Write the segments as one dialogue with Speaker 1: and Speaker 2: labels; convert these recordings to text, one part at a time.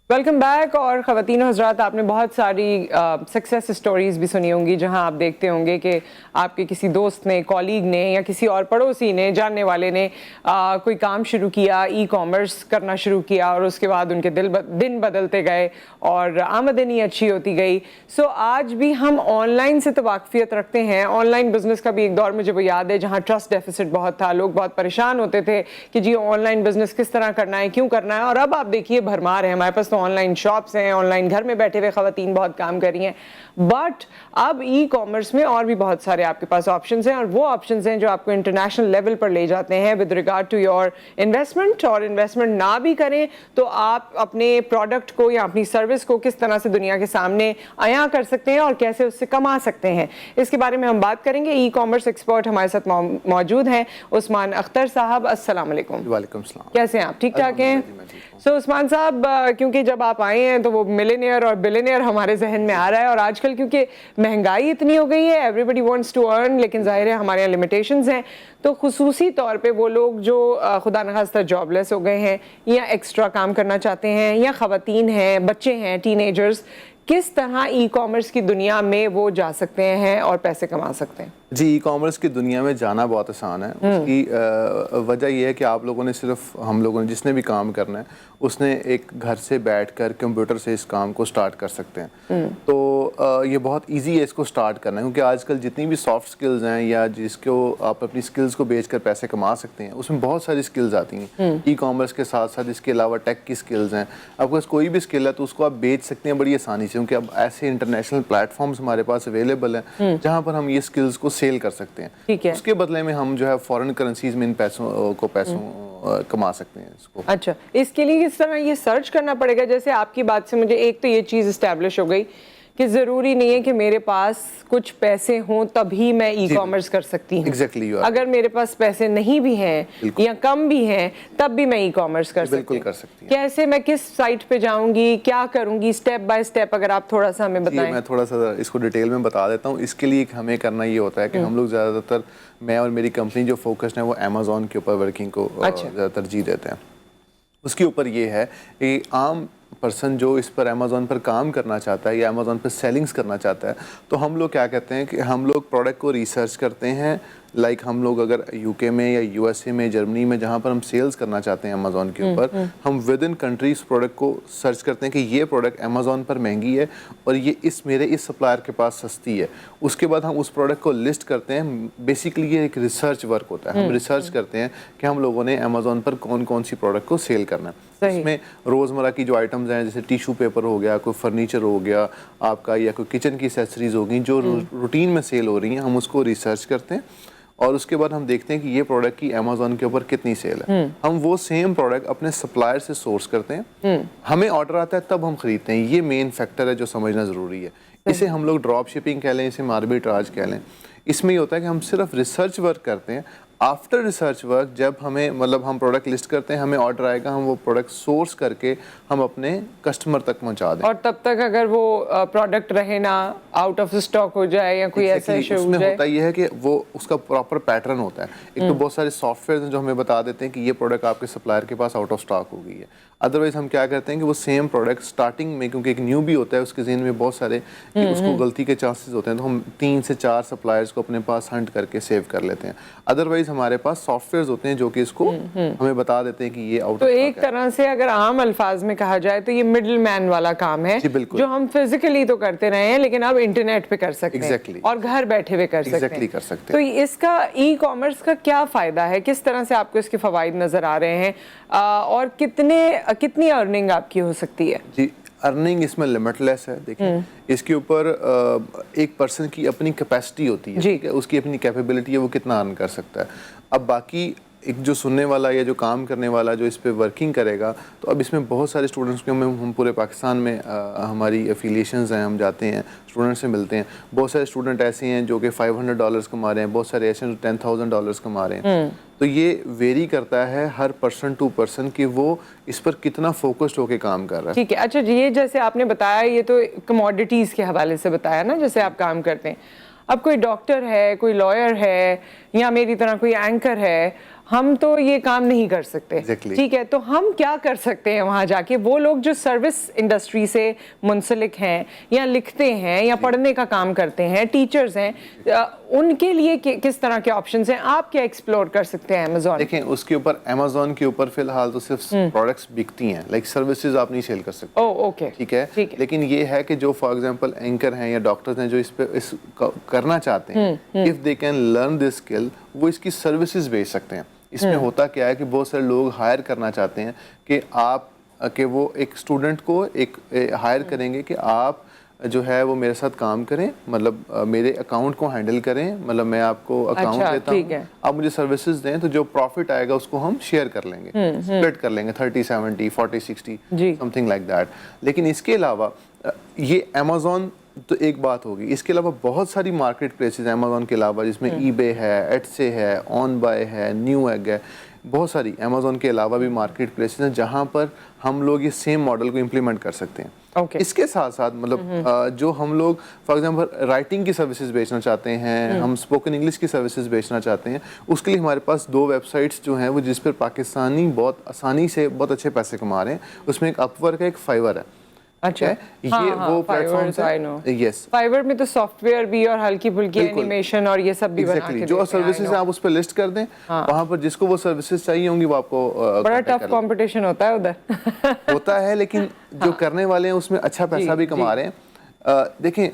Speaker 1: Welcome back. और ख़वातीन हज़रात, आपने बहुत सारी सक्सेस स्टोरीज़ भी सुनी होंगी जहां आप देखते होंगे कि आपके किसी दोस्त ने, कॉलीग ने या किसी और पड़ोसी ने, जानने वाले ने कोई काम शुरू किया, ई कॉमर्स करना शुरू किया और उसके बाद उनके दिन बदलते गए और आमदनी अच्छी होती गई। सो आज भी हम ऑनलाइन से तो वाकफियत रखते हैं। ऑनलाइन बिज़नेस का भी एक दौर मुझे वो याद है जहाँ ट्रस्ट डेफिसिट बहुत था, लोग बहुत परेशान होते थे कि जी ऑनलाइन बिज़नेस किस तरह करना है, क्यों करना है। और अब आप देखिए भरमार है, हमारे पास तो ऑनलाइन शॉप्स हैं, ऑनलाइन घर में बैठे हुए ख़वातीन बहुत काम कर रही हैं। बट अब ई कॉमर्स में और भी बहुत सारे आपके पास ऑप्शंस हैं और वो ऑप्शंस हैं जो आपको इंटरनेशनल लेवल पर ले जाते हैं with regard to your investment. और इन्वेस्टमेंट ना भी करें तो आप अपने प्रोडक्ट को या अपनी सर्विस को किस तरह से दुनिया के सामने आया कर सकते हैं और कैसे उससे कमा सकते हैं, इसके बारे में हम बात करेंगे। ई कॉमर्स एक्सपर्ट हमारे साथ मौजूद हैं उस्मान अख्तर साहब। अस्सलाम वालेकुम।
Speaker 2: वालेकुम सलाम।
Speaker 1: कैसे हैं आप? ठीक ठाक हैं? सो उस्मान साहब, क्योंकि जब आप आए हैं तो वो मिलेनियर और बिलियनियर हमारे जहन में आ रहा है और आजकल क्योंकि महंगाई इतनी हो गई है, एवरीबडी वांट्स टू अर्न, लेकिन जाहिर है हमारे यहाँ लिमिटेशंस हैं। तो खुसूसी तौर पे वो लोग जो खुदा न खास्ता जॉबलेस हो गए हैं या एक्स्ट्रा काम करना चाहते हैं या ख़वातीन हैं, बच्चे हैं, टीनेजर्स, किस तरह ई कॉमर्स की दुनिया में वो जा सकते हैं और पैसे कमा सकते हैं?
Speaker 2: जी, ई कॉमर्स की दुनिया में जाना बहुत आसान है। उसकी वजह यह है कि आप लोगों ने हम लोगों ने जिसने भी काम करना है उसने एक घर से बैठकर कंप्यूटर से इस काम को स्टार्ट कर सकते हैं। तो ये बहुत इजी है इसको स्टार्ट करना, क्योंकि आजकल जितनी भी सॉफ्ट स्किल्स हैं या जिसको आप अपनी स्किल्स को बेचकर पैसे कमा सकते हैं, उसमें बहुत सारी स्किल्स आती हैं। ई कॉमर्स के साथ साथ इसके अलावा टेक की स्किल्स हैं। आपके पास कोई भी स्किल है तो उसको आप बेच सकते हैं बड़ी आसानी से, क्योंकि अब ऐसे इंटरनेशनल प्लेटफॉर्म्स हमारे पास अवेलेबल हैं जहाँ पर हम ये स्किल्स को सेल कर सकते हैं।
Speaker 1: ठीक है।
Speaker 2: उसके बदले में हम जो है फॉरेन करेंसीज में इन पैसों कमा सकते हैं इसको।
Speaker 1: अच्छा, इसके लिए किस तरह ये सर्च करना पड़ेगा? जैसे आपकी बात से मुझे एक तो ये चीज़ इस्टेब्लिश हो गई कि ज़रूरी नहीं है कि मेरे पास कुछ पैसे हों तभी मैं ई कॉमर्स कर सकती हूँ।
Speaker 2: Exactly,
Speaker 1: अगर मेरे पास पैसे नहीं भी हैं या कम भी हैं तब भी मैं ई कॉमर्स कर सकती हूँ।
Speaker 2: बिल्कुल कर सकती हूँ।
Speaker 1: कैसे, मैं किस साइट पे जाऊँगी, क्या करूँगी, स्टेप बाय स्टेप अगर आप थोड़ा सा हमें बताएं।
Speaker 2: मैं थोड़ा सा इसको डिटेल में बता देता हूँ। इसके लिए हमें करना ये होता है कि हम लोग ज़्यादातर, मैं और मेरी कंपनी जो फोकस्ड है वो अमेज़ॉन के ऊपर वर्किंग को ज़्यादा तरजीह देते हैं। उसके ऊपर ये है कि आम पर्सन जो इस पर अमेज़ॉन पर काम करना चाहता है या अमेज़ॉन पर सेलिंग्स करना चाहता है, तो हम लोग क्या कहते हैं कि हम लोग प्रोडक्ट को रिसर्च करते हैं। लाइक हम लोग अगर यूके में या यूएसए में, जर्मनी में, जहाँ पर हम सेल्स करना चाहते हैं अमेज़ॉन के ऊपर, हम विद इन कंट्री इस प्रोडक्ट को सर्च करते हैं कि ये प्रोडक्ट अमेज़ॉन पर महंगी है और ये मेरे इस सप्लायर के पास सस्ती है। उसके बाद हम उस प्रोडक्ट को लिस्ट करते हैं। बेसिकली ये एक रिसर्च वर्क होता है। हम रिसर्च करते हैं कि हम लोगों ने अमेज़ॉन पर कौन कौन सी प्रोडक्ट को सेल करना है। इसमें रोज़मर्रा की जो आइटम्स हैं, जैसे टिशू पेपर हो गया, कोई फर्नीचर हो गया आपका, या कोई किचन की एक्सेसरीज होगी जो रूटीन में सेल हो रही हैं, हम उसको रिसर्च करते हैं और उसके बाद हम देखते हैं कि ये प्रोडक्ट की अमेज़ॉन के ऊपर कितनी सेल है। हम वो सेम प्रोडक्ट अपने सप्लायर से सोर्स करते हैं। हमें ऑर्डर आता है तब हम खरीदते हैं। ये मेन फैक्टर है जो समझना ज़रूरी है। इसे हम लोग ड्रॉप शिपिंग कह लें, इसे आर्बिट्राज कह लें। इसमें ये होता है कि हम सिर्फ रिसर्च वर्क करते हैं। आफ्टर रिसर्च वर्क जब हमें हम प्रोडक्ट लिस्ट करते हैं, हमें ऑर्डर आएगा, हम वो प्रोडक्ट सोर्स करके हम अपने कस्टमर तक पहुंचा दें।
Speaker 1: और तब तक अगर वो प्रोडक्ट रहे ना, आउट ऑफ स्टॉक हो जाए या कोई ऐसा इशू हो जाए,
Speaker 2: होता ये है कि वो उसका प्रॉपर पैटर्न होता है। एक तो बहुत सारे सॉफ्टवेयर हैं जो हमें बता देते हैं कि ये प्रोडक्ट आपके सप्लायर के पास आउट ऑफ स्टॉक हो गई है। अदरवाइज हम क्या करते हैं कि वो सेम प्रोडक्ट स्टार्टिंग में, क्योंकि एक न्यू भी होता है, उसके जहन में बहुत सारे कि उसको गलती के चांसेस होते हैं, तो हम 3 से 4 सप्लायर्स को अपने पास हंट करके सेव कर लेते हैं। अदरवाइज हमारे पास सॉफ्टवेयर होते हैं जो कि इसको हमें बता देते हैं कि ये आउट।
Speaker 1: तो एक तरह से अगर आम अल्फाज में कहा जाए तो ये मिडिल मैन वाला काम है जो हम फिजिकली तो करते रहे हैं लेकिन अब इंटरनेट पे कर सकते हैं और घर बैठे हुए कर सकते हैं। तो इसका ई कॉमर्स का क्या फायदा है, किस तरह से आपको इसके फवाइद नजर आ रहे हैं और कितनी अर्निंग आपकी हो सकती है?
Speaker 2: जी, अर्निंग इसमें लिमिटलेस है। देखिए, इसके ऊपर एक पर्सन की अपनी कैपेसिटी होती है, ठीक है, उसकी अपनी कैपेबिलिटी है, वो कितना अर्न कर सकता है। अब बाकी एक जो सुनने वाला या जो काम करने वाला जो इस पे वर्किंग करेगा, तो अब इसमें बहुत सारे स्टूडेंट्स के हम पूरे पाकिस्तान में हमारी एफिलिएशंस हैं, हम जाते हैं स्टूडेंट्स से मिलते हैं। बहुत सारे स्टूडेंट ऐसे हैं जो कि $500 कमा रहे हैं, बहुत सारे ऐसे $10,000 कमा रहे हैं। तो ये वेरी करता है हर पर्सन टू पर्सन कि वो इस पर कितना फोकस्ड होकर काम कर रहा है।
Speaker 1: ठीक है। अच्छा, ये जैसे आपने बताया, ये तो कमोडिटीज़ के हवाले से बताया ना, जैसे आप काम करते हैं। अब कोई डॉक्टर है, कोई लॉयर है या मेरी तरह कोई एंकर है, हम तो ये काम नहीं कर सकते।
Speaker 2: Exactly.
Speaker 1: ठीक है, तो हम क्या कर सकते हैं वहाँ जाके? वो लोग जो सर्विस इंडस्ट्री से मुंसलिक हैं या लिखते हैं या पढ़ने का काम करते हैं, टीचर्स हैं, उनके लिए किस तरह के ऑप्शंस हैं? आप क्या एक्सप्लोर कर सकते हैं अमेज़न?
Speaker 2: देखें, उसके ऊपर अमेज़न के ऊपर फिलहाल तो सिर्फ प्रोडक्ट्स बिकती हैं, लाइक सर्विसेज आप नहीं सेल कर सकते।
Speaker 1: ओह ओके,
Speaker 2: ठीक है, लेकिन ये है कि जो फॉर एग्जांपल एंकर हैं या डॉक्टर्स हैं जो इस करना चाहते हैं, if they can learn this skill, वो इसकी सर्विसेज बेच सकते हैं। इसमें होता क्या है कि बहुत सारे लोग हायर करना चाहते हैं कि वो एक स्टूडेंट को एक हायर करेंगे कि आप जो है वो मेरे साथ काम करें, मतलब मेरे अकाउंट को हैंडल करें, मतलब मैं आपको अकाउंट देता हूँ, आप मुझे सर्विसेज दें, तो जो प्रॉफिट आएगा उसको हम शेयर कर लेंगे, स्प्लिट कर लेंगे 30-70, 40-60, समथिंग लाइक दैट। लेकिन इसके अलावा ये अमेज़न तो एक बात होगी, इसके अलावा बहुत सारी मार्केट प्लेसेस हैं अमेज़न के अलावा, जिसमें ईबे है, एटसे है, ऑन बाय है, न्यू एग है, बहुत सारी अमेज़न के अलावा भी मार्केट प्लेसेस हैं जहाँ पर हम लोग ये सेम मॉडल को इम्प्लीमेंट कर सकते हैं। इसके साथ साथ मतलब जो हम लोग फॉर एग्जांपल राइटिंग की सर्विसेज बेचना चाहते हैं, हम स्पोकन इंग्लिश की सर्विसेज बेचना चाहते हैं, उसके लिए हमारे पास 2 वेबसाइट्स जो हैं वो जिस पर पाकिस्तानी बहुत आसानी से बहुत अच्छे पैसे कमा रहे हैं, उसमें एक अपवर्क है, एक फाइवर है।
Speaker 1: अच्छा,
Speaker 2: ये वो प्लेटफॉर्म्स है। यस,
Speaker 1: फाइवर में तो सॉफ्टवेयर भी और हल्की फुल्की एनिमेशन और ये सब भी बना के
Speaker 2: जो सर्विसेज आप उस पर लिस्ट कर दें, वहाँ पर जिसको वो सर्विसेज चाहिए होंगी वो आपको
Speaker 1: बड़ा टफ कंपटीशन होता है उधर। होता
Speaker 2: है, लेकिन जो करने वाले हैं उसमें अच्छा पैसा भी कमा रहे हैं। देखें,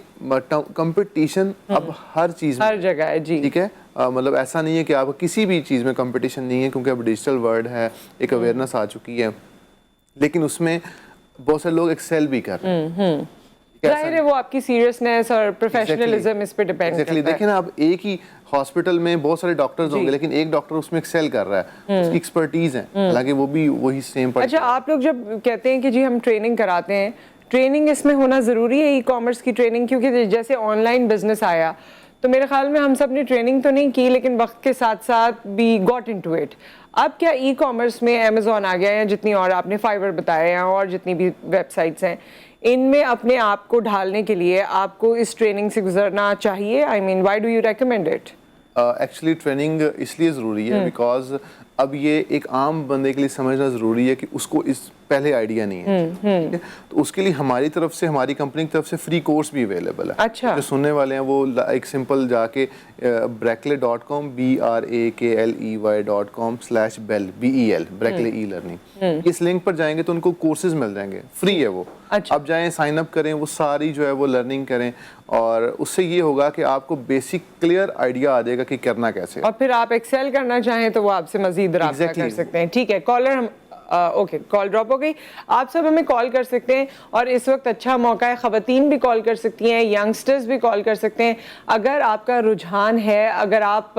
Speaker 2: कंपटीशन अब हर चीज में,
Speaker 1: हर जगह है जी।
Speaker 2: ठीक है, मतलब ऐसा नहीं है कि आप किसी भी चीज में कंपटीशन नहीं है, क्योंकि अब डिजिटल वर्ल्ड है, एक अवेयरनेस आ चुकी है, लेकिन उसमें बहुत सारे लोग एक्सेल भी कर रहे हैं।
Speaker 1: जाहिर है वो आपकी सीरियसनेस और प्रोफेशनलिज्म इस पे डिपेंड करता है।
Speaker 2: देखिए ना, अब एक ही हॉस्पिटल में बहुत सारे डॉक्टर्स होंगे, लेकिन एक डॉक्टर उसमें एक्सेल कर रहा है, उसकी एक्सपर्टीज है, हालांकि वो भी वही सेम।
Speaker 1: अच्छा, आप लोग जब कहते हैं कि जी हम ट्रेनिंग कराते हैं, ट्रेनिंग इसमें होना ज़रूरी है, ई कॉमर्स की ट्रेनिंग? क्योंकि जैसे ऑनलाइन बिजनेस आया तो मेरे ख्याल में हम सब ने ट्रेनिंग तो नहीं की, लेकिन वक्त के साथ साथ भी गॉट इनटू इट। अब क्या ई कॉमर्स में अमेज़न आ गया या जितनी और आपने फाइवर बताया या और जितनी भी वेबसाइट्स हैं, इनमें अपने आप को ढालने के लिए आपको इस ट्रेनिंग से गुजरना चाहिए? I mean, why do you recommend it?
Speaker 2: Actually training इसलिए ज़रूरी है बिकॉज अब ये एक आम बंदे के लिए समझना ज़रूरी है कि उसको इस पहले आइडिया नहीं है, ठीक है, तो उसके लिए हमारी तरफ से, हमारी कंपनी की तरफ से फ्री कोर्स भी अवेलेबल है।
Speaker 1: अच्छा,
Speaker 2: जो सुनने वाले हैं वो एक सिंपल जाके brakle.com brakely.com/bell BEL Brakley e learning, इस लिंक पर जाएंगे तो उनको कोर्सेज मिल जाएंगे, फ्री है वो।
Speaker 1: अच्छा,
Speaker 2: अब जाएं, साइन अप करें, वो सारी जो है वो लर्निंग करें, और उससे ये होगा कि आपको बेसिक क्लियर आइडिया आ जाएगा कि करना कैसे है।
Speaker 1: और फिर आप एक्सेल करना चाहें तो वो आपसे मजीद राब्ता कर सकते हैं। ठीक है, कॉलर हम ओके, कॉल ड्रॉप हो गई। आप सब हमें कॉल कर सकते हैं और इस वक्त अच्छा मौका है, ख़वातीन भी कॉल कर सकती हैं, यंगस्टर्स भी कॉल कर सकते हैं। अगर आपका रुझान है, अगर आप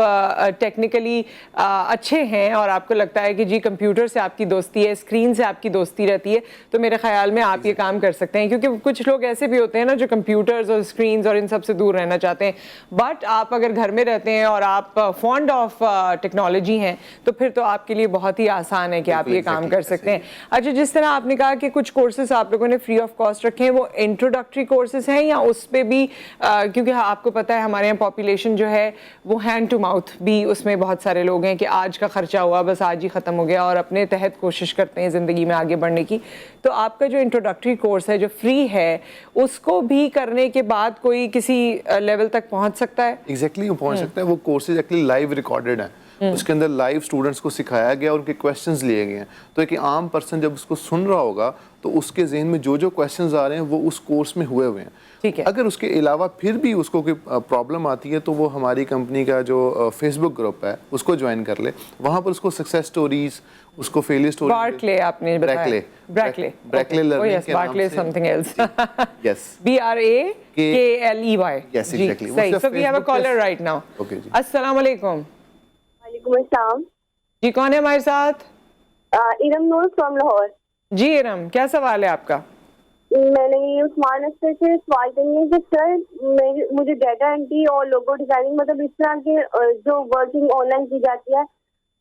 Speaker 1: टेक्निकली अच्छे हैं और आपको लगता है कि जी कंप्यूटर से आपकी दोस्ती है, स्क्रीन से आपकी दोस्ती रहती है, तो मेरे ख्याल में आप ये काम कर सकते हैं। क्योंकि कुछ लोग ऐसे भी होते हैं ना जो कंप्यूटर्स और स्क्रीन और इन सब से दूर रहना चाहते हैं, बट आप अगर घर में रहते हैं और आप फॉन्ड ऑफ टेक्नोलॉजी हैं, तो फिर तो आपके लिए बहुत ही आसान है कि आप ये काम कर सकते हैं। अच्छा, जिस तरह आपने कहा कि कुछ कोर्सेज आप लोगों ने फ्री ऑफ कॉस्ट रखे हैं, वो इंट्रोडक्टरी कोर्सेज हैं या उस पे भी क्योंकि आपको पता है हमारे यहाँ पॉपुलेशन जो है वो हैंड टू माउथ भी, उसमें बहुत सारे लोग हैं कि आज का खर्चा हुआ बस आज ही ख़त्म हो गया और अपने तहत कोशिश करते हैं ज़िंदगी में आगे बढ़ने की। तो आपका जो इंट्रोडक्टरी कोर्स है जो फ्री है, उसको भी करने के बाद कोई किसी लेवल तक पहुँच सकता है?
Speaker 2: एग्जैक्टली, वो पहुँच सकता है। वो कोर्सेज एक्चुअली लाइव रिकॉर्डेड हैं, उसके अंदर लाइव स्टूडेंट्स को सिखाया गया और उनके क्वेश्चंस लिए गए हैं। तो एक आम पर्सन जब उसको सुन रहा होगा तो उसके जहन में जो जो क्वेश्चंस आ रहे हैं वो उस कोर्स में हुए हैं।
Speaker 1: ठीक है,
Speaker 2: अगर उसके अलावा फिर भी उसको कोई प्रॉब्लम आती है तो वो हमारी कंपनी का जो फेसबुक ग्रुप है उसको ज्वाइन कर ले, वहाँ पर उसको सक्सेस स्टोरीज, उसको फेलियर स्टोरी,
Speaker 1: बार्कले आपने बताया,
Speaker 2: ब्रैकले लर्निंग के नाम से,
Speaker 1: something else,
Speaker 2: yes,
Speaker 1: BRAKLEY,
Speaker 2: yes, exactly.
Speaker 1: So we have a caller right now.
Speaker 2: Okay जी,
Speaker 1: अस्सलाम वालेकुम।
Speaker 3: वालेकुम अस्सलाम
Speaker 1: जी, कौन है हमारे साथ?
Speaker 3: इरम नूर फ्रॉम लाहौर।
Speaker 1: जी इरम, क्या सवाल है आपका?
Speaker 3: मैंने ये उस्मान अख्तर से सवाल करनी है कि सर मुझे डाटा एंट्री और लोगो डिजाइनिंग, मतलब इस तरह के जो वर्किंग ऑनलाइन की जाती है,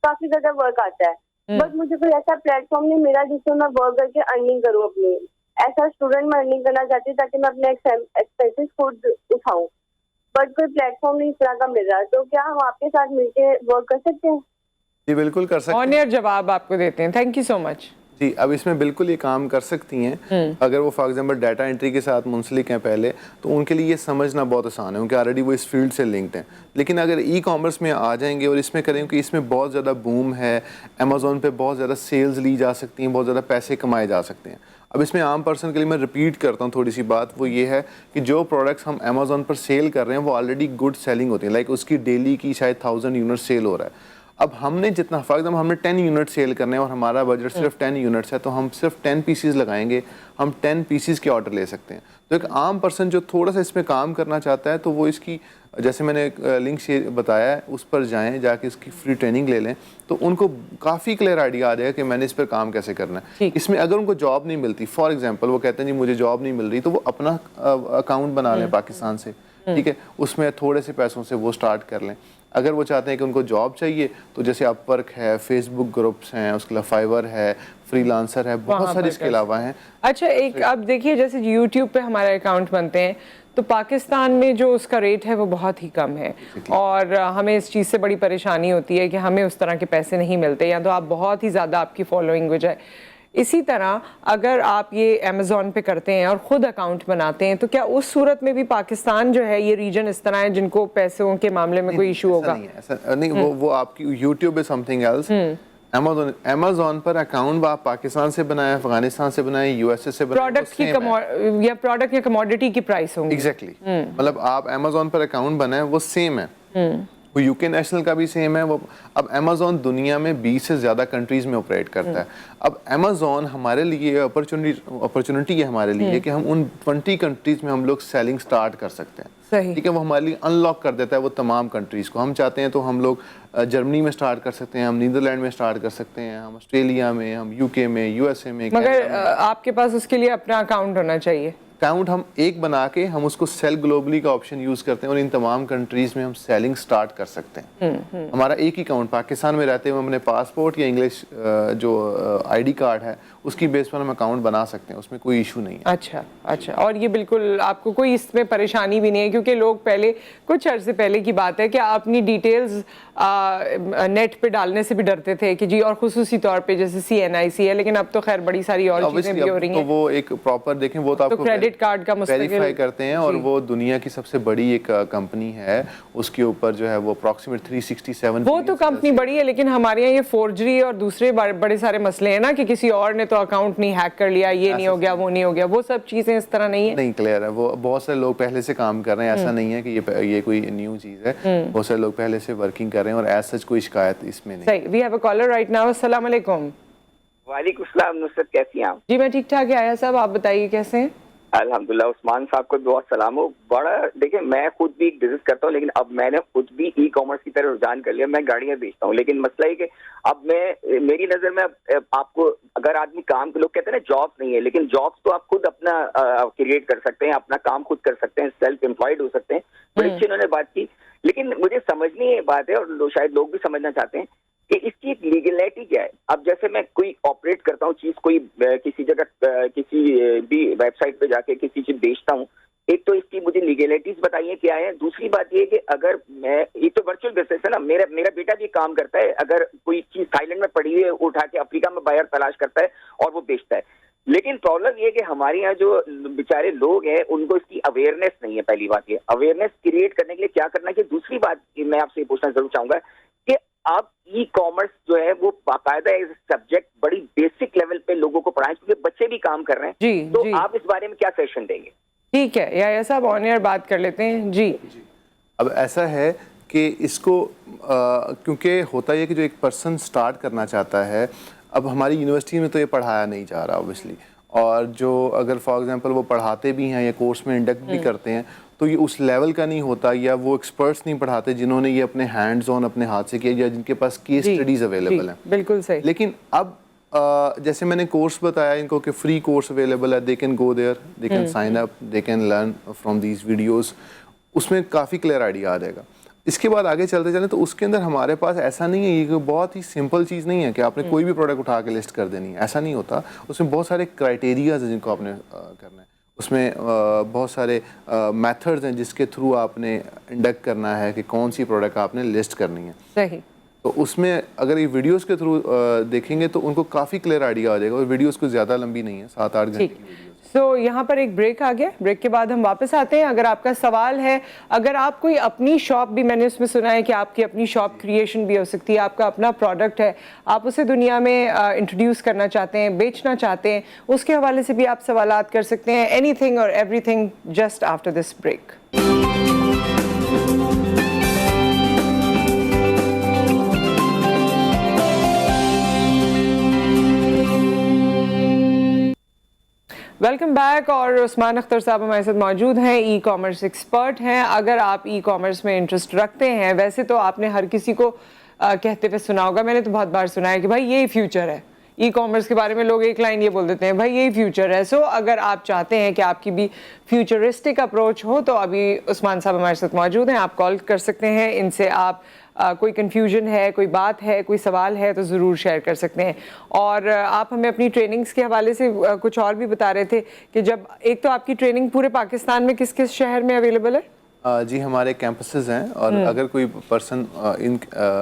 Speaker 3: काफी ज्यादा वर्क आता है, बट मुझे कोई ऐसा प्लेटफॉर्म नहीं मिला जिसमें मैं वर्क करके अर्निंग करूँ अपनी। ऐसा स्टूडेंट मैं अर्निंग करना चाहती हूँ ताकि मैं अपने एक्सपेंसेस खुद उठाऊँ, बट कोई प्लेटफॉर्म नहीं इस तरह का मिल रहा है। तो क्या हम आपके साथ मिलकर वर्क कर सकते हैं?
Speaker 2: जी बिल्कुल कर सकते हैं।
Speaker 1: ऑनियर जवाब आपको देते हैं। Thank you so much.
Speaker 2: जी, अब इसमें बिल्कुल ये काम कर सकती हैं अगर वो फॉर एग्जांपल डाटा एंट्री के साथ मुंसलिक हैं पहले, तो उनके लिए ये समझना बहुत आसान है क्योंकि ऑलरेडी वो इस फील्ड से लिंक्ड हैं। लेकिन अगर ई कॉमर्स में आ जाएंगे और इसमें करेंगे कि इसमें बहुत ज़्यादा बूम है, अमेज़ॉन पे बहुत ज़्यादा सेल्स ली जा सकती हैं, बहुत ज़्यादा पैसे कमाए जा सकते हैं। अब इसमें आम पर्सन के लिए मैं रिपीट करता हूँ थोड़ी सी बात, वो ये है कि जो प्रोडक्ट्स हम अमेज़ॉन पर सेल कर रहे हैं वो ऑलरेडी गुड सेलिंग होती है। लाइक उसकी डेली की शायद 1000 यूनिट सेल हो रहा है। अब हमने जितना फॉर एग्जाम्पल हमने 10 यूनिट सेल करने हैं और हमारा बजट सिर्फ 10 यूनिट्स है, तो हम सिर्फ 10 पीसीज लगाएंगे, हम 10 पीसीज के ऑर्डर ले सकते हैं। तो एक आम पर्सन जो थोड़ा सा इसमें काम करना चाहता है तो वो इसकी, जैसे मैंने लिंक शेयर बताया है, उस पर जाएं, जाके इसकी फ्री ट्रेनिंग ले लें, तो उनको काफ़ी क्लियर आइडिया आ जाएगा कि मैंने इस पर काम कैसे करना है। इसमें अगर उनको जॉब नहीं मिलती, फॉर एग्जाम्पल वो कहते हैं जी मुझे जॉब नहीं मिल रही, तो वो अपना अकाउंट बना लें पाकिस्तान से, ठीक है, उसमें थोड़े से पैसों से वो स्टार्ट कर लें। अगर वो चाहते हैं कि उनको जॉब चाहिए तो जैसे अपवर्क है, फेसबुक ग्रुप्स हैं, उसके अलावा फाइवर है, फ्रीलांसर है, बहुत सारे इसके अलावा हैं।
Speaker 1: अच्छा, एक अब देखिए जैसे यूट्यूब पे हमारे अकाउंट बनते हैं तो पाकिस्तान में जो उसका रेट है वो बहुत ही कम है और हमें इस चीज़ से बड़ी परेशानी होती है कि हमें उस तरह के पैसे नहीं मिलते, या तो आप बहुत ही ज़्यादा आपकी फॉलोइंग हो जाए। इसी तरह अगर आप ये अमेज़ॉन पे करते हैं और ख़ुद अकाउंट बनाते हैं तो क्या उस सूरत में भी पाकिस्तान जो है, ये रीजन इस तरह है जिनको पैसों के मामले में कोई इशू होगा?
Speaker 2: ऐसा नहीं, वो आपकी YouTube is something else. Amazon पर अकाउंट आप पाकिस्तान से बनाए, अफगानिस्तान से बनाए, यूएसए से बनाए,
Speaker 1: प्रोडक्ट या कमोडिटी की प्राइस होंगी।
Speaker 2: एग्जैक्टली, मतलब आप अमेज़ॉन पर अकाउंट बनाए वो सेम है, वो यूके नेशनल का भी सेम है। वो अब अमेज़ॉन दुनिया में 20 से ज़्यादा कंट्रीज़ में ऑपरेट करता है। अब अमेज़ॉन हमारे लिए अपॉर्चुनिटी है हमारे लिए कि हम उन 20 कंट्रीज़ में हम लोग सेलिंग स्टार्ट कर सकते हैं। ठीक है, वो हमारे लिए अनलॉक कर देता है वो तमाम कंट्रीज़ को। हम चाहते हैं तो हम लोग जर्मनी में स्टार्ट कर सकते हैं, हम नीदरलैंड में स्टार्ट कर सकते हैं, हम ऑस्ट्रेलिया में, हम यूके में, यूएसए में।
Speaker 1: मगर आपके पास उसके लिए अपना अकाउंट होना चाहिए।
Speaker 2: अकाउंट हम एक बना के हम उसको सेल ग्लोबली का ऑप्शन यूज करते हैं और इन तमाम कंट्रीज में हम सेलिंग स्टार्ट कर सकते हैं। हमारा एक ही अकाउंट, पाकिस्तान में रहते हुए हम अपने पासपोर्ट या इंग्लिश जो आईडी कार्ड है उसकी बेस पर हम अकाउंट बना सकते हैं, उसमें कोई इशू नहीं है।
Speaker 1: अच्छा अच्छा, और ये बिल्कुल आपको कोई इसमें परेशानी भी नहीं है क्योंकि लोग पहले कुछ अर्से पहले की बात है कि अपनी डिटेल्स नेट पे डालने से भी डरते थे कि जी, और खुसूसी तौर पे जैसे CNIC है, लेकिन अब तो खैर बड़ी सारी और चीजें भी हो रही हैं।
Speaker 2: तो वो एक प्रॉपर देखें, वो तो आपको
Speaker 1: क्रेडिट कार्ड का
Speaker 2: वेरीफाई करते हैं और वो दुनिया की सबसे बड़ी एक कंपनी है, उसके ऊपर जो है वो अप्रॉक्सीमेट 367।
Speaker 1: वो तो कंपनी बड़ी है, लेकिन हमारे यहाँ ये फोर्जरी और दूसरे बड़े सारे मसले हैं ना कि किसी और ने तो अकाउंट नहीं हैक कर लिया, ये नहीं हो गया, वो नहीं हो गया, वो सब चीजें इस तरह नहीं है।
Speaker 2: नहीं, क्लियर है, वो बहुत सारे लोग पहले से काम कर रहे हैं, ऐसा नहीं है कि ये कोई न्यू चीज है। बहुत सारे लोग पहले से वर्किंग कर रहे हैं और एज सच कोई शिकायत इसमें नहीं।
Speaker 1: सही। We have a caller right now. अस्सलाम वालेकुम।
Speaker 4: वालेकुम सलाम। नुसरत, कैसी हैं आप?
Speaker 1: जी मैं ठीक ठाक है। आया साहब, आप बताइए कैसे हैं?
Speaker 4: अल्हम्दुलिल्लाह। उस्मान साहब को बहुत सलाम हो। बड़ा देखिए, मैं खुद भी बिजनेस करता हूँ, लेकिन अब मैंने खुद भी ई कॉमर्स की तरफ रुझान कर लिया। मैं गाड़ियां बेचता हूँ, लेकिन मसला ये कि अब मेरी नजर में आपको, अगर आदमी काम, लोग कहते हैं ना जॉब्स नहीं है, लेकिन जॉब्स तो आप खुद अपना क्रिएट कर सकते हैं, अपना काम खुद कर सकते हैं, सेल्फ एम्प्लॉयड हो सकते हैं। बड़ी अच्छी उन्होंने बात की, लेकिन मुझे समझनी ये बात है और शायद लोग भी समझना चाहते हैं कि इसकी एक लीगलिटी क्या है। अब जैसे मैं कोई ऑपरेट करता हूँ चीज, कोई किसी जगह किसी भी वेबसाइट पे जाके किसी चीज बेचता हूँ, एक तो इसकी मुझे लीगलिटीज बताइए क्या है। दूसरी बात ये कि अगर मैं, ये तो वर्चुअल बिजनेस है ना, मेरा बेटा भी काम करता है, अगर कोई चीज थाईलैंड में पड़ी है उठा के अफ्रीका में बायर तलाश करता है और वो बेचता है। लेकिन प्रॉब्लम ये कि हमारे यहाँ जो बेचारे लोग हैं उनको इसकी अवेयरनेस नहीं है। पहली बात ये, अवेयरनेस क्रिएट करने के लिए क्या करना चाहिए। दूसरी बात मैं आपसे पूछना जरूर चाहूंगा कि आप ई कॉमर्स जो है वो बाकायदा एज सब्जेक्ट बड़ी बेसिक लेवल पे लोगों को पढ़ाएं, क्योंकि बच्चे भी काम कर रहे हैं।
Speaker 1: जी,
Speaker 4: तो
Speaker 1: जी।
Speaker 4: आप इस बारे में क्या सेशन देंगे?
Speaker 1: ठीक है, या साहब ऑन एयर बात कर लेते हैं। जी।
Speaker 2: अब ऐसा है कि इसको क्योंकि होता है कि जो एक पर्सन स्टार्ट करना चाहता है, अब हमारी यूनिवर्सिटी में तो ये पढ़ाया नहीं जा रहा ऑब्वियसली, और जो अगर फॉर एग्जांपल वो पढ़ाते भी हैं या कोर्स में इंडक्ट भी करते हैं तो ये उस लेवल का नहीं होता, या वो एक्सपर्ट्स नहीं पढ़ाते जिन्होंने ये अपने हैंड्स ऑन अपने हाथ से किया, या जिनके पास केस स्टडीज अवेलेबल हैं।
Speaker 1: बिल्कुल सही।
Speaker 2: लेकिन अब जैसे मैंने कोर्स बताया इनको कि फ्री कोर्स अवेलेबल है, they can go there, they can sign up, they can learn from these videos, उसमें काफ़ी क्लियर आइडिया आ जाएगा। इसके बाद आगे चलते चलें तो उसके अंदर हमारे पास ऐसा नहीं है, ये बहुत ही सिंपल चीज़ नहीं है कि आपने कोई भी प्रोडक्ट उठा के लिस्ट कर देनी है, ऐसा नहीं होता। उसमें बहुत सारे क्राइटेरियाज हैं जिनको आपने करना है, उसमें बहुत सारे मेथड्स हैं जिसके थ्रू आपने इंडक्ट करना है कि कौन सी प्रोडक्ट आपने लिस्ट करनी है।
Speaker 1: सही।
Speaker 2: तो उसमें अगर ये वीडियोस के थ्रू देखेंगे तो उनको काफ़ी क्लियर आइडिया आ जाएगा, और वीडियोस कुछ ज़्यादा लंबी नहीं है, 7-8 घंटे की वीडियो।
Speaker 1: तो यहाँ पर एक ब्रेक आ गया, ब्रेक के बाद हम वापस आते हैं। अगर आपका सवाल है, अगर आप कोई अपनी शॉप भी, मैंने उसमें सुना है कि आपकी अपनी शॉप क्रिएशन भी हो सकती है, आपका अपना प्रोडक्ट है, आप उसे दुनिया में इंट्रोड्यूस करना चाहते हैं, बेचना चाहते हैं, उसके हवाले से भी आप सवालात कर सकते हैं। एनीथिंग और everything just after this break. Welcome back. और उस्मान अख्तर साहब हमारे साथ मौजूद हैं, ई कॉमर्स एक्सपर्ट हैं। अगर आप ई कॉमर्स में इंटरेस्ट रखते हैं, वैसे तो आपने हर किसी को कहते हुए सुना होगा, मैंने तो बहुत बार सुना है कि भाई यही फ्यूचर है। ई कॉमर्स के बारे में लोग एक लाइन ये बोल देते हैं, भाई यही फ्यूचर है। सो अगर आप चाहते हैं कि आपकी भी फ्यूचरिस्टिक अप्रोच हो, तो अभी उस्मान साहब हमारे साथ मौजूद हैं, आप कॉल कर सकते हैं, इनसे आप कोई कन्फ्यूजन है, कोई बात है, कोई सवाल है तो ज़रूर शेयर कर सकते हैं। और आप हमें अपनी ट्रेनिंग्स के हवाले से कुछ और भी बता रहे थे कि जब एक तो आपकी ट्रेनिंग पूरे पाकिस्तान में किस किस शहर में अवेलेबल है?
Speaker 2: जी, हमारे कैंपसेस हैं, और अगर कोई पर्सन इन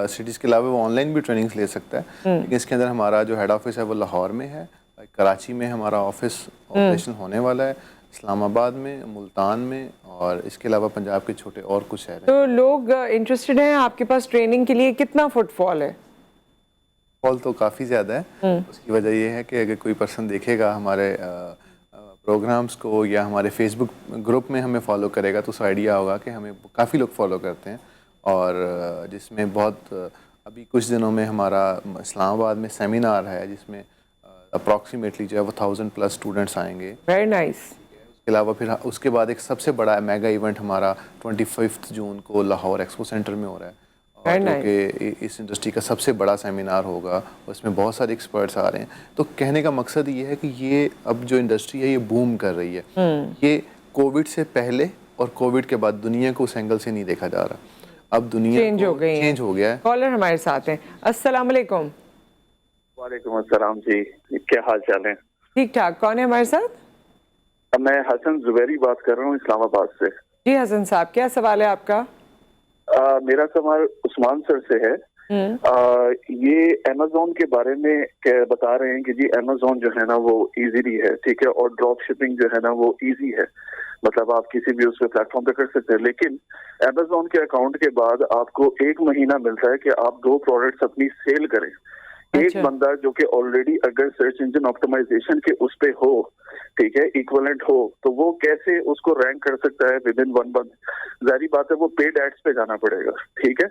Speaker 2: सिटीज़ के अलावा वो ऑनलाइन भी ट्रेनिंग्स ले सकता है। लेकिन इसके अंदर हमारा जो हेड ऑफिस है वो लाहौर में है, कराची में हमारा ऑफिस ऑपरेशन होने वाला है, इस्लामाबाद में, मुल्तान में, और इसके अलावा पंजाब के छोटे और कुछ शहर हैं।
Speaker 1: तो लोग इंटरेस्टेड हैं आपके पास ट्रेनिंग के लिए, कितना फुटफॉल है?
Speaker 2: फुटफॉल तो काफ़ी ज़्यादा है। उसकी वजह ये है कि अगर कोई पर्सन देखेगा हमारे प्रोग्राम्स को या हमारे फेसबुक ग्रुप में हमें फॉलो करेगा, तो उसको आइडिया होगा कि हमें काफ़ी लोग फॉलो करते हैं। और जिसमें बहुत अभी कुछ दिनों में हमारा इस्लामाबाद में सेमिनार है, जिसमें अप्रॉक्सीमेटली जो है वो 1000+ स्टूडेंट्स आएंगे।
Speaker 1: Very nice.
Speaker 2: इसके अलावा फिर उसके बाद एक सबसे बड़ा मेगा इवेंट हमारा 25 जून को लाहौर एक्सपो सेंटर में हो रहा है, और जो कि इस इंडस्ट्री का सबसे बड़ा सेमिनार होगा। उसमें बहुत सारे एक्सपर्ट्स आ रहे हैं। तो कहने का मकसद ये है कि ये अब जो इंडस्ट्री है ये बूम कर रही है। ये कोविड से पहले और कोविड के बाद दुनिया को उस एंगल से नहीं देखा जा रहा। अब दुनिया
Speaker 1: चेंज हो गया है। कॉलर हमारे साथ हैं। अस्सलाम वालेकुम।
Speaker 5: वालेकुम अस्सलाम जी, क्या हाल चाल है?
Speaker 1: ठीक ठाक। कौन है हमारे साथ?
Speaker 5: मैं हसन जुबैरी बात कर रहा हूँ इस्लामाबाद से।
Speaker 1: जी हसन साहब, क्या सवाल है आपका?
Speaker 5: मेरा सवाल उस्मान सर से है। ये अमेज़न के बारे में बता रहे हैं कि जी अमेज़न जो है ना वो इजीली है, ठीक है, और ड्रॉप शिपिंग जो है ना वो इजी है, मतलब आप किसी भी उसके प्लेटफॉर्म पे कर सकते हैं। लेकिन अमेज़न के अकाउंट के बाद आपको 1 महीना मिलता है कि आप 2 प्रोडक्ट्स अपनी सेल करें। एक बंदा जो कि ऑलरेडी अगर सर्च इंजन ऑप्टिमाइजेशन के उस पे हो, ठीक है, इक्विवेलेंट हो, तो वो कैसे उसको रैंक कर सकता है विद इन 1 मंथ? जारी बात है वो पेड एड्स पे जाना पड़ेगा, ठीक है।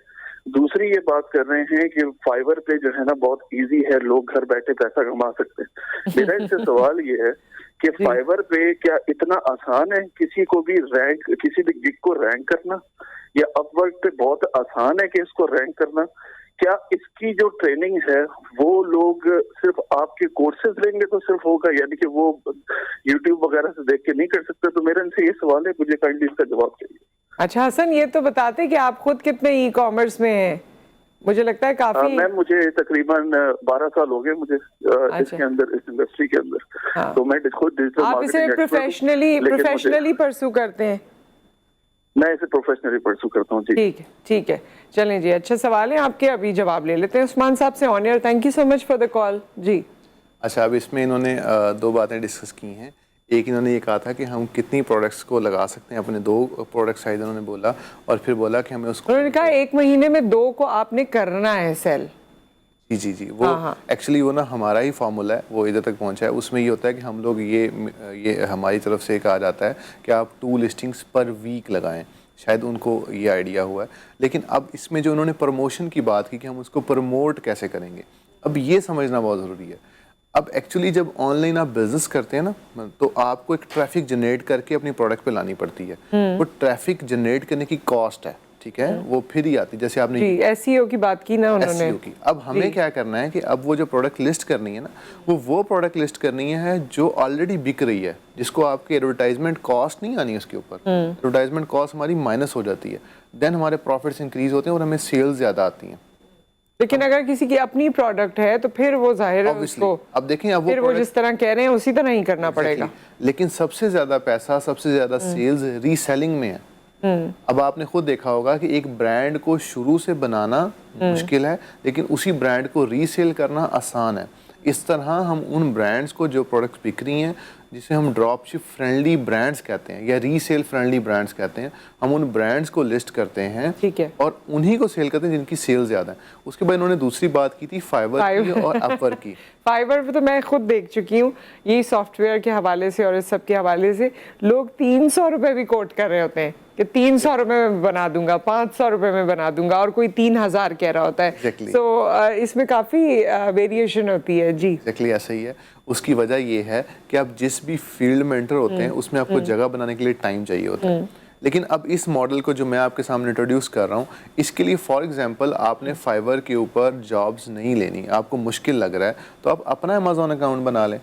Speaker 5: दूसरी ये बात कर रहे हैं कि फाइवर पे जो है ना बहुत इजी है, लोग घर बैठे पैसा कमा सकते हैं। मेरा इससे सवाल ये है कि फाइवर पे क्या इतना आसान है किसी को भी रैंक, किसी भी गिग को रैंक करना, या अपवर्क पे बहुत आसान है कि इसको रैंक करना? क्या इसकी जो ट्रेनिंग है वो लोग सिर्फ आपके कोर्सेज लेंगे तो सिर्फ होगा, यानी कि वो YouTube वगैरह से देख के नहीं कर सकते? तो मेरा इनसे ये सवाल है, मुझे काइंडली इसका जवाब चाहिए।
Speaker 1: अच्छा हसन, ये तो बताते कि आप खुद कितने ई कॉमर्स में हैं? मुझे लगता है काफी।
Speaker 5: मैम मुझे तकरीबन 12 साल हो गए मुझे इसके अंदर, इस इंडस्ट्री के अंदर। तो मैं खुद डिजिटल
Speaker 1: आप इसे प्रोफेशनली परसू करते हैं?
Speaker 5: मैं इसे प्रोफेशनली परसू करता हूँ जी।
Speaker 1: ठीक है, चलें जी, अच्छे सवाल हैं आपके, अभी जवाब ले लेते हैं उस्मान साहब से। On air, thank you so much for the call जी।
Speaker 2: अच्छा, अब इसमें इन्होंने 2 बातें डिस्कस की हैं। एक इन्होंने ये कहा था कि हम कितनी प्रोडक्ट्स को लगा सकते हैं, अपने 2 प्रोडक्ट साइज उन्होंने बोला, और फिर बोला कि हमें उसको,
Speaker 1: उन्होंने कहा 1 महीने में 2 को आपने करना है सेल।
Speaker 2: जी, वो एक्चुअली वो ना हमारा ही फार्मूला है, वो इधर तक पहुंचा है। उसमें ये होता है कि हम लोग ये हमारी तरफ से कहा जाता है कि आप 2 लिस्टिंग्स पर वीक लगाएं। शायद उनको ये आइडिया हुआ है। लेकिन अब इसमें जो उन्होंने प्रमोशन की बात की कि हम उसको प्रमोट कैसे करेंगे, अब ये समझना बहुत ज़रूरी है। अब एक्चुअली जब ऑनलाइन आप बिजनेस करते हैं ना, तो आपको एक ट्रैफिक जनरेट करके अपनी प्रोडक्ट पे लानी पड़ती है। वो ट्रैफिक जनरेट करने की कॉस्ट है, ठीक है, वो फिर ही आती है। जैसे आपने
Speaker 1: एसईओ की बात की ना उन्होंने,
Speaker 2: एसईओ की। अब हमें क्या करना है कि अब वो जो प्रोडक्ट लिस्ट करनी है ना, वो प्रोडक्ट लिस्ट करनी है जो ऑलरेडी बिक रही है, जिसको आपकी एडवर्टाइजमेंट कॉस्ट नहीं आनी है उसके ऊपर। एडवर्टाइजमेंट कॉस्ट हमारी माइनस हो जाती है, देन हमारे प्रॉफिट्स इंक्रीज होते हैं और हमें सेल्स ज़्यादा आती हैं।
Speaker 1: लेकिन अगर किसी की अपनी प्रोडक्ट है तो फिर वो जाहिर है उसको,
Speaker 2: अब देखें, अब
Speaker 1: फिर वो जिस तरह कह रहे हैं उसी तरह ही करना पड़ेगा।
Speaker 2: लेकिन सबसे ज़्यादा पैसा, सबसे ज़्यादा सेल्स रीसेलिंग में है। अब आपने खुद देखा होगा कि एक ब्रांड को शुरू से बनाना मुश्किल है, लेकिन उसी ब्रांड को रीसेल करना आसान है। इस तरह हम उन ब्रांड्स को जो प्रोडक्ट्स बिक रही हैं, जिसे हम ड्रॉपशिप फ्रेंडली ब्रांड्स कहते हैं या रीसेल फ्रेंडली ब्रांड्स कहते हैं, हम उन ब्रांड्स को लिस्ट करते हैं,
Speaker 1: ठीक है,
Speaker 2: और उन्हीं को सेल करते हैं जिनकी सेल ज़्यादा है। उसके बाद इन्होंने दूसरी बात की थी फाइवर की और अपवर की।
Speaker 1: फाइवर पे तो मैं खुद देख चुकी हूँ, ये सॉफ्टवेयर के हवाले से और इस सब के हवाले से लोग 300 रुपये भी कोट कर रहे होते हैं कि 300 रुपये में बना दूंगा, 500 रुपये में बना दूंगा, और कोई 3000 कह रहा होता है।
Speaker 2: Exactly.
Speaker 1: तो इसमें काफ़ी वेरिएशन होती है जी।
Speaker 2: एक्जैक्टली ऐसा ही है। उसकी वजह ये है कि आप जिस भी फील्ड में एंटर होते हैं उसमें आपको जगह बनाने के लिए टाइम चाहिए होता है। लेकिन अब इस मॉडल को जो मैं आपके सामने इंट्रोड्यूस कर रहा हूँ, इसके लिए फॉर एग्जांपल आपने फाइवर के ऊपर जॉब्स नहीं लेनी, आपको मुश्किल लग रहा है, तो आप अपना अमेज़ॉन अकाउंट बना लें,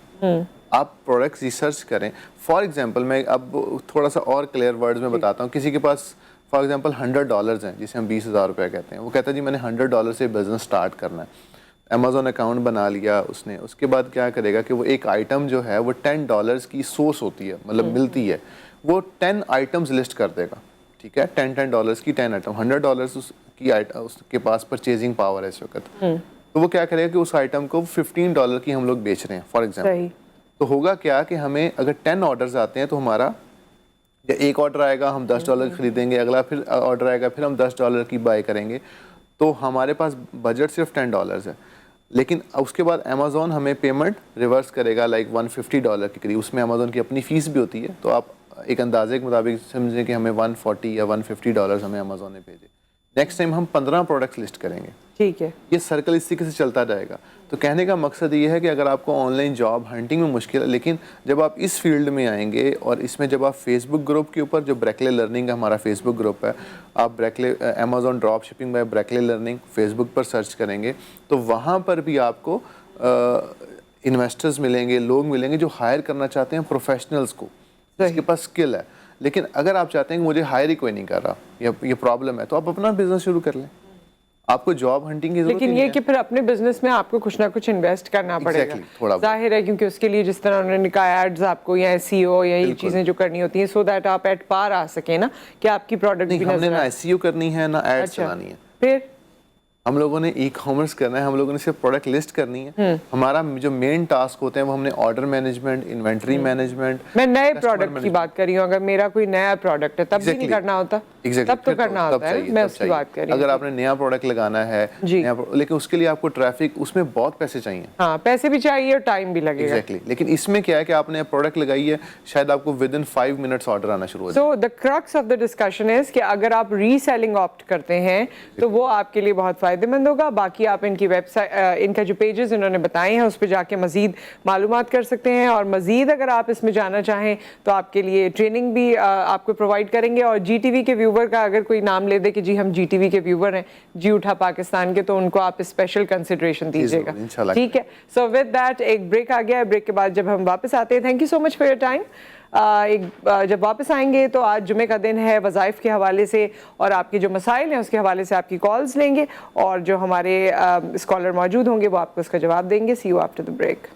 Speaker 2: आप प्रोडक्ट्स रिसर्च करें। फॉर एग्जांपल मैं अब थोड़ा सा और क्लियर वर्ड्स में बताता हूँ। किसी के पास फॉर एग्जांपल $100 हैं, जिसे हम 20,000 रुपये कहते हैं। वो कहता है जी मैंने $100 से बिज़नेस स्टार्ट करना है। अमेज़ॉन अकाउंट बना लिया उसने, उसके बाद क्या करेगा कि वो एक आइटम जो है वो $10 की सोर्स होती है, मतलब मिलती है, वो 10 आइटम्स लिस्ट कर देगा, ठीक है, $10 की 10 आइटम, $100 की उसके पास परचेजिंग पावर है इस वक्त। तो वो क्या करेगा कि उस आइटम को $15 की हम लोग बेच रहे हैं फॉर एग्जाम्पल। तो होगा क्या कि हमें अगर 10 ऑर्डर्स आते हैं तो हमारा या एक ऑर्डर आएगा हम $10 खरीदेंगे, अगला फिर ऑर्डर आएगा फिर हम $10 की बाय करेंगे, तो हमारे पास बजट सिर्फ $10 है। लेकिन उसके बाद अमेज़ॉन हमें पेमेंट रिवर्स करेगा लाइक $150 के करीब। उसमें अमेज़ॉन की अपनी फ़ीस भी होती है, तो आप एक अंदाजे के मुताबिक समझें कि हमें $140 या $150 हमें अमेज़ॉन ने भेजे। नेक्स्ट टाइम हम 15 प्रोडक्ट्स लिस्ट करेंगे,
Speaker 1: ठीक है।
Speaker 2: ये सर्कल इस तरीके से चलता जाएगा। तो कहने का मकसद ये है कि अगर आपको ऑनलाइन जॉब हंटिंग में मुश्किल है, लेकिन जब आप इस फील्ड में आएंगे और इसमें जब आप फेसबुक ग्रुप के ऊपर, जो ब्रेकले लर्निंग हमारा फेसबुक ग्रुप है, आप Brakley Amazon drop shipping by Brakley learning Facebook पर सर्च करेंगे, तो वहाँ पर भी आपको इन्वेस्टर्स मिलेंगे, लोग मिलेंगे जो हायर करना चाहते हैं प्रोफेशनल्स को, जिसके पास स्किल है। लेकिन अगर आप चाहते हैं कि मुझे हायर ही कोई नहीं कर रहा या ये प्रॉब्लम है, तो आप अपना बिजनेस शुरू कर लें, आपको जॉब हंटिंग की जरूरत
Speaker 1: लेकिन ये कि फिर अपने बिजनेस में आपको कुछ ना कुछ इन्वेस्ट करना पड़ेगा,
Speaker 2: थोड़ा
Speaker 1: जाहिर है, क्योंकि उसके लिए जिस तरह उन्होंने कहा एड्स आपको या SEO या ये चीजें जो करनी होती हैं, सो दैट आप एट पार आ सके ना, कि आपकी प्रोडक्ट भी
Speaker 2: हमने ना SEO करनी है ना एड्स चलानी है।
Speaker 1: फिर
Speaker 2: हम लोगों ने ई-कॉमर्स करना है, हम लोगों ने सिर्फ प्रोडक्ट लिस्ट करनी है। हमारा जो मेन टास्क होते हैं वो हमने ऑर्डर मैनेजमेंट, इन्वेंटरी मैनेजमेंट।
Speaker 1: मैं नए प्रोडक्ट की बात कर रही हूँ, अगर मेरा कोई नया प्रोडक्ट है तब भी नहीं करना होता, तब तो करना होता है, मैं उसकी बात कर रही हूँ।
Speaker 2: अगर आपने नया प्रोडक्ट लगाना है लेकिन उसके लिए आपको ट्रैफिक, उसमें बहुत पैसे चाहिए।
Speaker 1: हाँ, पैसे भी चाहिए और टाइम भी लगेगा।
Speaker 2: एग्जैक्टली। लेकिन इसमें क्या है कि आपने प्रोडक्ट लगाई है, शायद आपको विदिन 5 मिनट्स ऑर्डर आना शुरू हो जाए।
Speaker 1: So the crux of the discussion is कि अगर आप रीसेलिंग ऑप्ट करते हैं तो वो आपके लिए बहुत फायदेमंद होगा। बाकी आप इनकी वेबसाइट, इनका जो पेजेस इन्होंने बताए हैं उस पर जाके मजीद मालूमात कर सकते हैं, और मजीद अगर आप इसमें जाना चाहें तो आपके लिए ट्रेनिंग भी आपको प्रोवाइड करेंगे। और GTV के व्यूवर का अगर कोई नाम ले दे कि जी हम GTV के व्यूवर हैं, जी उठा पाकिस्तान के, तो उनको आप स्पेशल कंसिडरेशन दीजिएगा, ठीक है। सो विद दैट एक ब्रेक आ गया है, ब्रेक के बाद जब हम वापस आते हैं, thank you so much for your time. जब वापस आएंगे तो आज जुमे का दिन है, वज़ाइफ के हवाले से और आपके जो मसाइल हैं उसके हवाले से आपकी कॉल्स लेंगे, और जो हमारे स्कॉलर मौजूद होंगे वो आपको उसका जवाब देंगे। सी यू आफ्टर द ब्रेक।